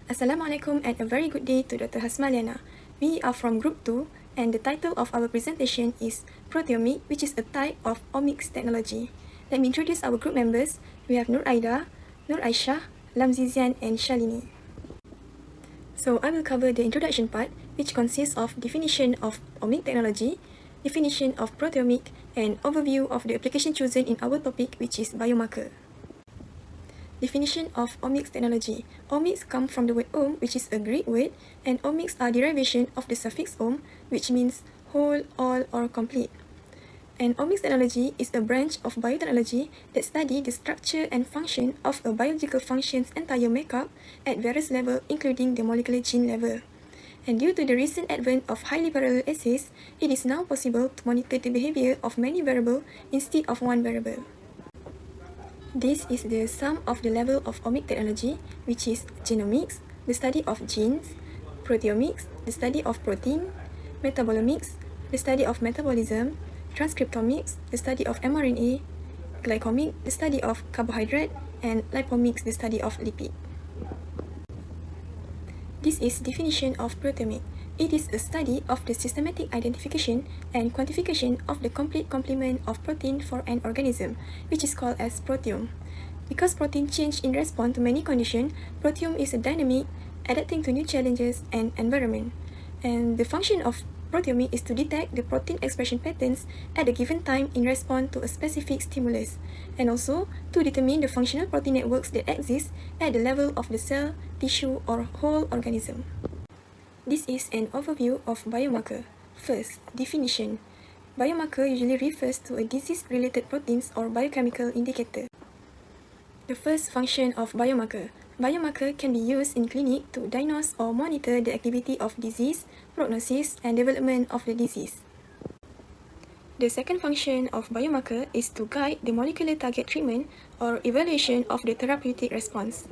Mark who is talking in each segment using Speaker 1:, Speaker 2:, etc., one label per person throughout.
Speaker 1: Assalamualaikum and a very good day to Dr. Hasmaliana. We are from Group 2 and the title of our presentation is Proteomics, which is a type of Omics technology. Let me introduce our group members. We have Nur Aida, Nur Aisyah, Lamzizian and Shalini. So I will cover the introduction part, which consists of definition of Omic technology, definition of proteomic, and overview of the application chosen in our topic, which is biomarker. Definition of Omics technology. Omics come from the word om, which is a Greek word, and omics are derivation of the suffix om, which means whole, all, or complete. And Omics technology is a branch of biotechnology that study the structure and function of a biological function's entire makeup at various levels, including the molecular gene level. And due to the recent advent of highly parallel assays, it is now possible to monitor the behavior of many variables instead of one variable. This is the sum of the level of Omic technology, which is genomics, the study of genes, proteomics, the study of protein, metabolomics, the study of metabolism, transcriptomics, the study of mRNA, glycomics, the study of carbohydrate, and lipomics, the study of lipid. This is definition of proteomic. It is a study of the systematic identification and quantification of the complete complement of protein for an organism, which is called as proteome. Because protein change in response to many conditions, proteome is a dynamic, adapting to new challenges and environment. And the function of proteomic is to detect the protein expression patterns at a given time in response to a specific stimulus, and also to determine the functional protein networks that exist at the level of the cell, tissue, or whole organism. This is an overview of biomarker. First, definition. Biomarker usually refers to a disease-related proteins or biochemical indicator. The first function of biomarker. Biomarker can be used in clinic to diagnose or monitor the activity of disease, prognosis, and development of the disease. The second function of biomarker is to guide the molecular target treatment or evaluation of the therapeutic response.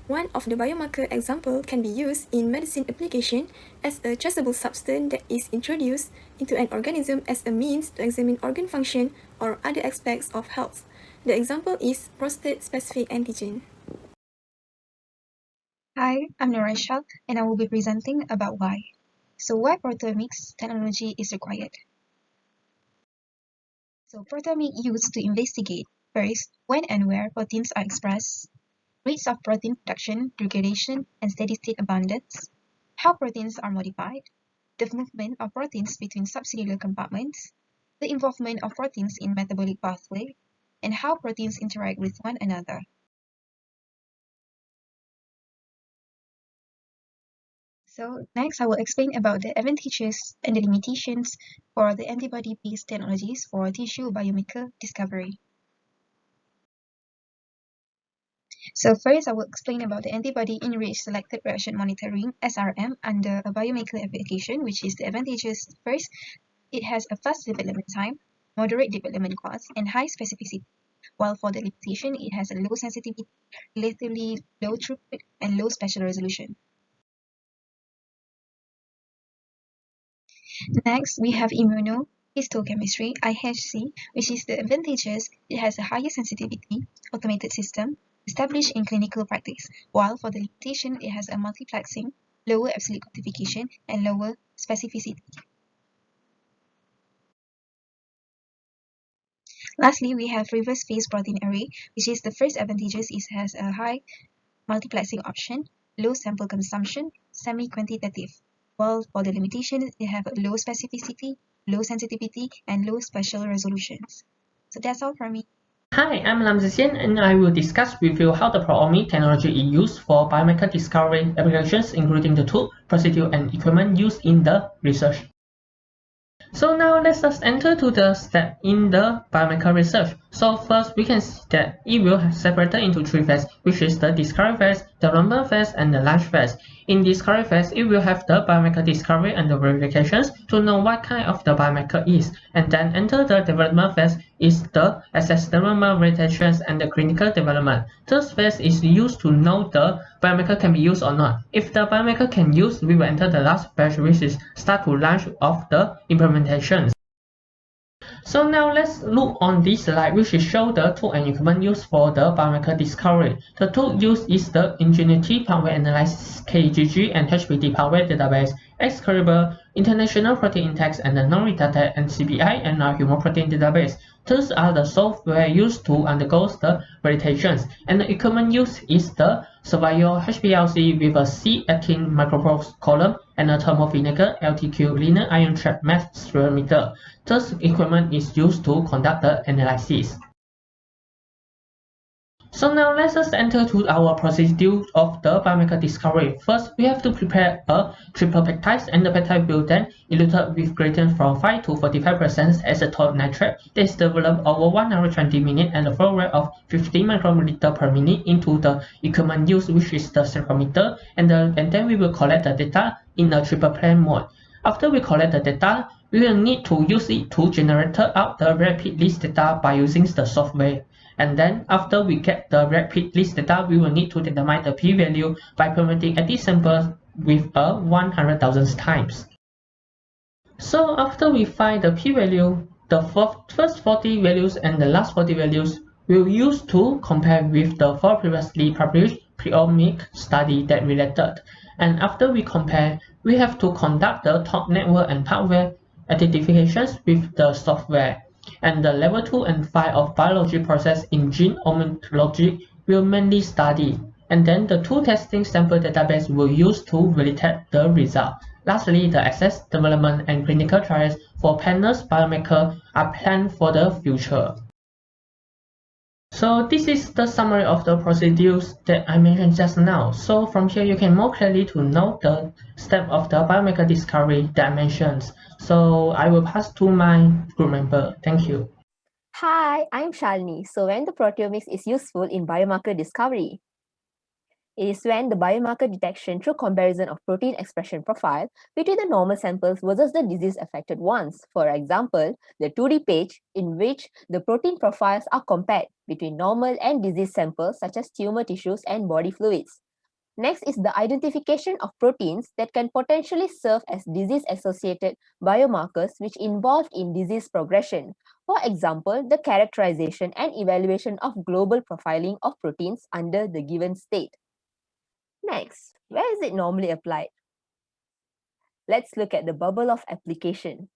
Speaker 1: One of the biomarker example can be used in medicine application as a traceable substance that is introduced into an organism as a means to examine organ function or other aspects of health. The example is prostate-specific antigen.
Speaker 2: Hi, I'm Norasha, and I will be presenting about why. So why proteomics technology is required? So proteomics used to investigate, first, when and where proteins are expressed, rates of protein production, degradation, and steady-state abundance, how proteins are modified, the movement of proteins between subcellular compartments, the involvement of proteins in metabolic pathway, and how proteins interact with one another. So next, I will explain about the advantages and the limitations for the antibody-based technologies for tissue biomarker discovery. So first, I will explain about the antibody-enriched selected reaction monitoring (SRM) under a biomarker application, which is the advantages. First, it has a fast development time, moderate development cost, and high specificity. While for the limitation, it has a low sensitivity, relatively low throughput, and low spatial resolution. Next, we have immunohistochemistry (IHC), which is the advantages. It has a higher sensitivity, automated system, established in clinical practice, while for the limitation, it has a multiplexing, lower absolute quantification, and lower specificity. Lastly, we have reverse phase protein array, which is the first advantages. It has a high multiplexing option, low sample consumption, semi-quantitative. While for the limitation, they have low specificity, low sensitivity, and low spatial resolutions. So that's all from me.
Speaker 3: Hi, I'm Lamzizian, and I will discuss with you how the Proteomics technology is used for biomarker discovery applications, including the tool, procedure, and equipment used in the research. So now let us enter to the step in the biomarker research. So first we can see that it will have separated into three phases, which is the discovery phase, development phase, and the launch phase. In discovery phase, it will have the biomarker discovery and the verifications to know what kind of the biomarker is, and then enter the development phase is the assess the normal variations and the clinical development. Third phase is used to know the biomarker can be used or not. If the biomarker can use, we will enter the last phase, which is start to launch of the implementations. So now let's look on this slide, which is show the tool and equipment used for the biomarker discovery. The tool used is the Ingenuity Power Analysis KGG and HPT Power Database, Excalibur, International Protein Index, and the non-redacted NCBI and our Human Protein Database. These are the software used to undergo the validations, and the equipment used is the Surveyor HPLC with a C18 microprobe column and a thermovinegar LTQ linear ion trap mass spectrometer. This equipment is used to conduct the analysis. So now let us enter to our procedure of the biomarker discovery. First, we have to prepare a triple peptide, and the peptide will then eluted with gradient from 5 to 45% acetyl nitrate that is developed over 120 minutes and a flow rate of 50 microliter per minute into the equipment used, which is the spectrometer, and then we will collect the data in a triple plane mode. After we collect the data, we will need to use it to generate out the rapid list data by using the software. And then after we get the rapid list data, we will need to determine the p-value by permitting edit samples with a 100,000 times. So after we find the p-value, the first 40 values and the last 40 values we'll use to compare with the 4 previously published Proteomics study that related. And after we compare, we have to conduct the top network and hardware identifications with the software. And the level 2 and 5 of biology process in gene oncology will mainly study. And then the two testing sample database will use to validate the result. Lastly, the access, development, and clinical trials for panels biomarker are planned for the future. So this is the summary of the procedures that I mentioned just now. So from here you can more clearly to know the step of the biomarker discovery dimensions. So I will pass to my group member. Thank you.
Speaker 4: Hi, I'm Shalini. So when the proteomics is useful in biomarker discovery? It is when the biomarker detection through comparison of protein expression profile between the normal samples versus the disease-affected ones. For example, the 2D page in which the protein profiles are compared between normal and disease samples such as tumor tissues and body fluids. Next is the identification of proteins that can potentially serve as disease-associated biomarkers which involved in disease progression. For example, the characterization and evaluation of global profiling of proteins under the given state. Next, where is it normally applied? Let's look at the bubble of application.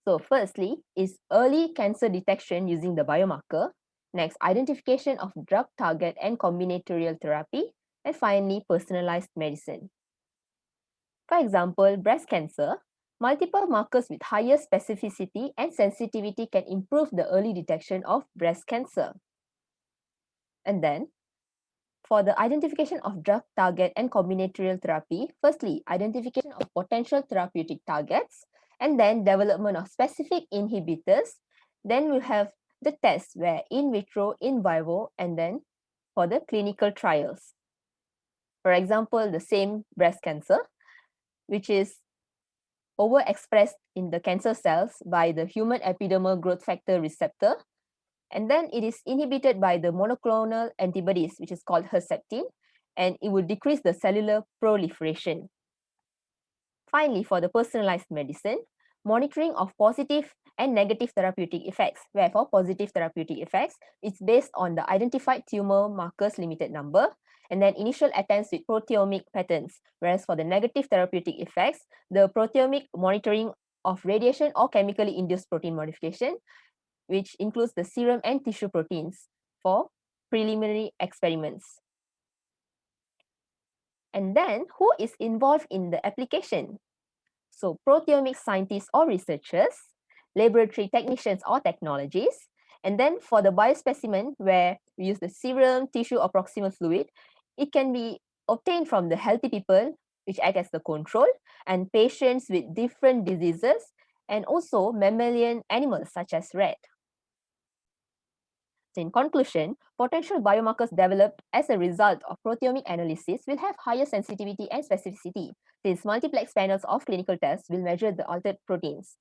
Speaker 4: So firstly is early cancer detection using the biomarker. Next, identification of drug target and combinatorial therapy. And finally, personalized medicine. For example, breast cancer, multiple markers with higher specificity and sensitivity can improve the early detection of breast cancer. And then, for the identification of drug target and combinatorial therapy, firstly, identification of potential therapeutic targets, and then development of specific inhibitors. Then we'll have the tests where in vitro, in vivo, and then for the clinical trials. For example, the same breast cancer, which is overexpressed in the cancer cells by the human epidermal growth factor receptor, and then it is inhibited by the monoclonal antibodies, which is called Herceptin, and it will decrease the cellular proliferation. Finally, for the personalized medicine, monitoring of positive and negative therapeutic effects, where for positive therapeutic effects, it's based on the identified tumor markers limited number, and then initial attempts with proteomic patterns, whereas for the negative therapeutic effects, the proteomic monitoring of radiation or chemically induced protein modification, which includes the serum and tissue proteins for preliminary experiments. And then, who is involved in the application? So, proteomics scientists or researchers, laboratory technicians or technologies, and then for the biospecimen, where we use the serum, tissue, or proximal fluid, it can be obtained from the healthy people, which act as the control, and patients with different diseases, and also mammalian animals such as rat. In conclusion, potential biomarkers developed as a result of proteomic analysis will have higher sensitivity and specificity, since multiplex panels of clinical tests will measure the altered proteins.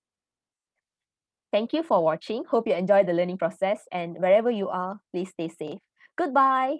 Speaker 4: Thank you for watching. Hope you enjoyed the learning process, and wherever you are, please stay safe. Goodbye.